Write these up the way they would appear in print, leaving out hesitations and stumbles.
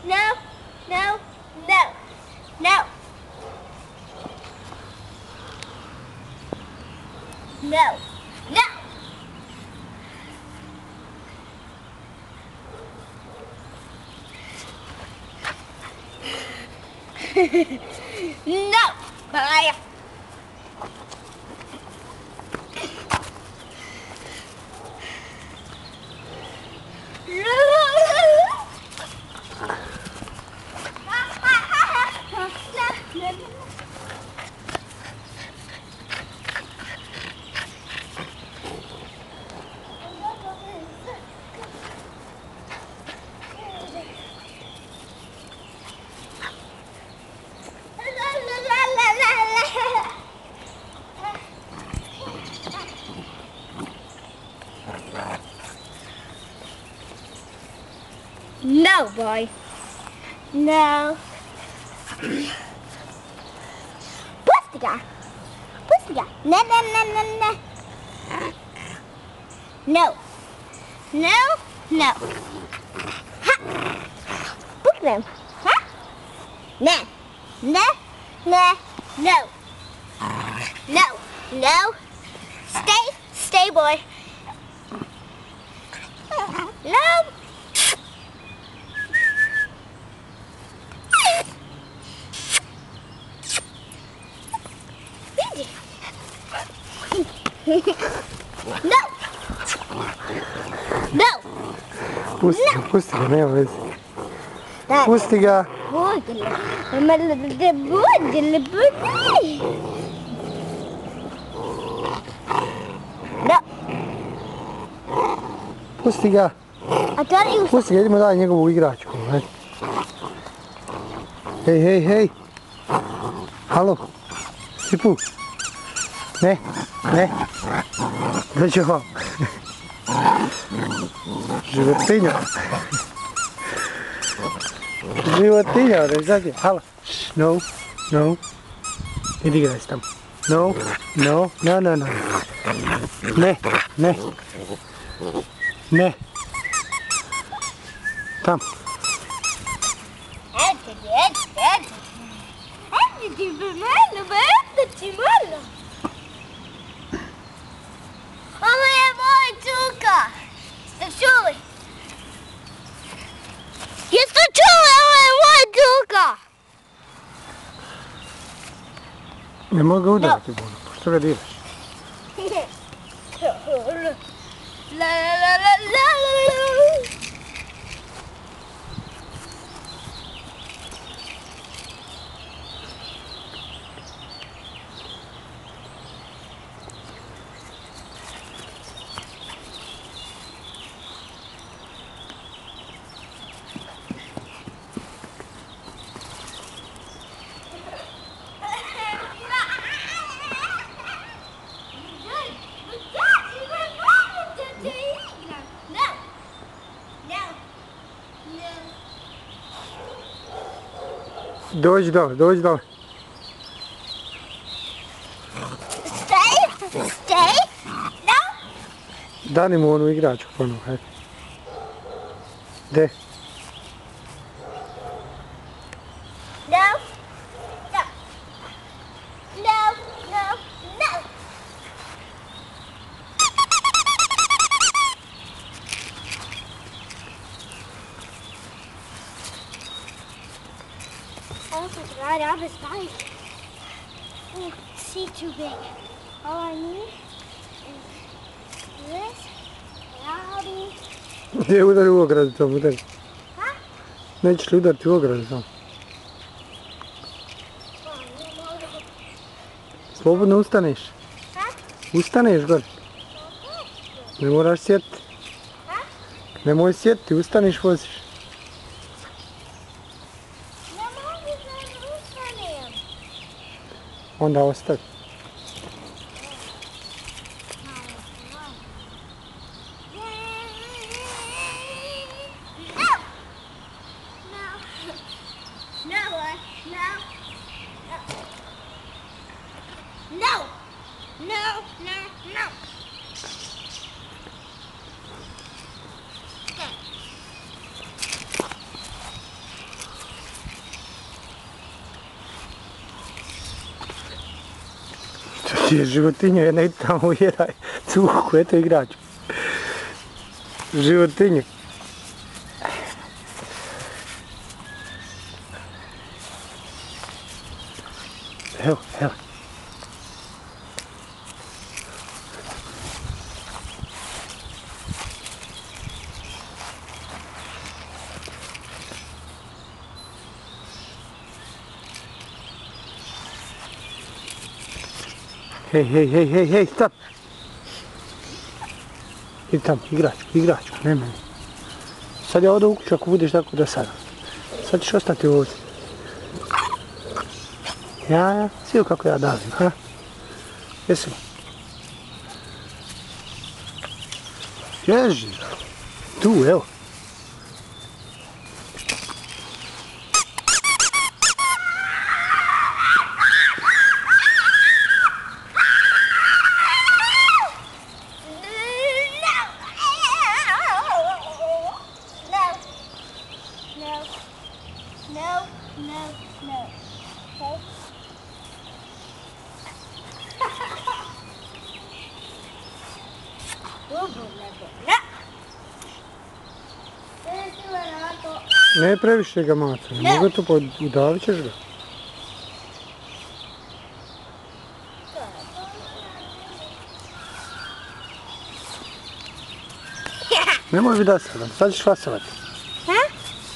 No, no, no, no. No, no. No, bye. No, boy. No. Pustiga. Pustiga. No, no, no, no, no. No. No, no. Ha. Book them. Huh? No. No, no, no. No, no. Stay, boy. No. No! No! Pustiga, nema veze. Pustiga. No! Pustiga. Pustiga, idemo dalje njegovu igračku. Hej. Halo. Sipu. Ne. Dođe vam. Životinja, ne znači. Halo. No. Idi igraj s tamo. No. Ne. Tam. Ovo je moj cuka! Ste čuli? Jeste čuli? Ovo je moj cuka! Ne mogu ga udariti, Bono. Što ga diraš? La. Dođi dole. Stay? No? Dani mu onu igračku ponovo, hajde. De? No. I was right out his bike. Oh, see, too big. All I need is this, and I'll be... Gdje udari u ogradu tom, udari. Ha? Nećeš li udariti u ogradu tom? Slobodno ustaneš. Ha? Ustaneš gore. Ne moraš sjetiti. Ha? Nemoj sjetiti, ustaneš, voziš. Ne mogu da ustanem. Onda ostavi. No. Ti je životinju, jedna ide tamo ujeraj cuhu, eto igrač. Životinju. Evo, evo. Hej, stop! Idi tamo, igračku, ne meni. Sad ja odo u kuću ako budeš tako do sada. Sad ćeš ostati ovdje. Ja, svi kako ja davim, ha? Jesi li? Ježi, tu, evo. No. Okay. Ne previše ga maca, mogu to udavit ćeš ga. Nemoj mi dati sada, sad ćeš glasovati.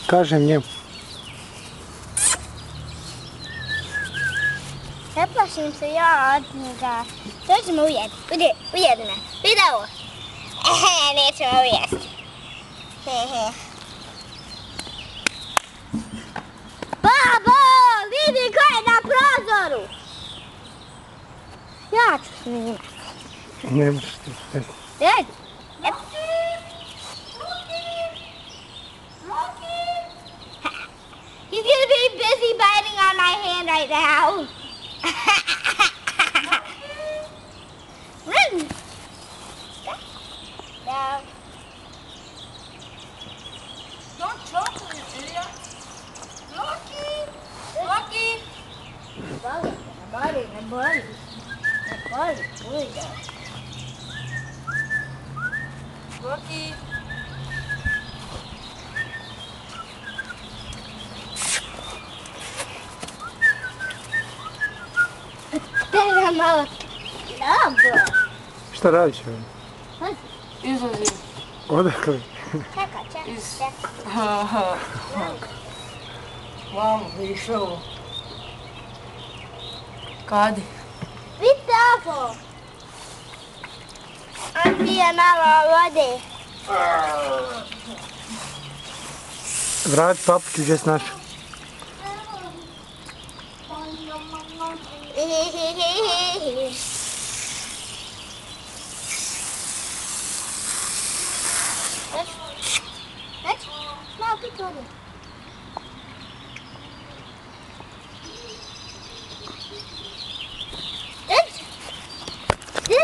Kažem njemu. Ne plašim se ja od njega. To ćemo ujesti. Ujedi me. Vidi ovo. Nećemo ujesti. Babo, vidi ko je na prozoru. Ja ću snimati. Ne možeš ti. Ej. He's gonna be busy biting on my hand right now. Run! No. Don't choke me, idiot. Lucky. Body. Lucky. Daj nam malo. Dobro. Šta radiš? Izlazi. Odakle? Čekaj. Vamo, išao. Kad? Vidi ovo. On pije malo vode. Vrati papuču gdje si našao. Malo piti vode.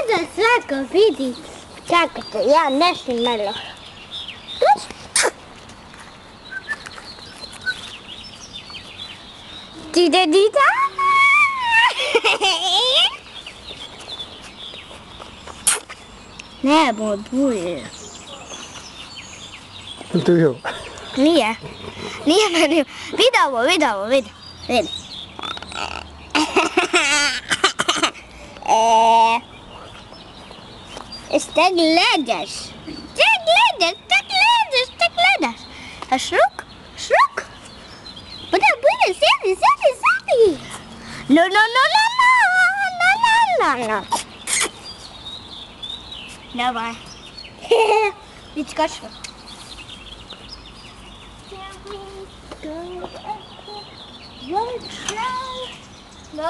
Da svako vidi kako te ja nešim malo. Dida. Ne, bude. Tu je ovo. Nije meni. Vidi ovo. Šta gledaš? A šruk? Bude, sjedi. No. Давай. Ведь скажи. No.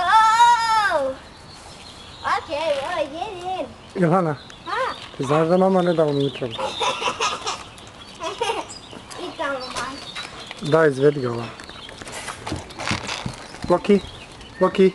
Okay, well, get in. Johana, ti znaš da mama ne da unutra? I tamo, man. Daj, izvedi ga ovo. Loki.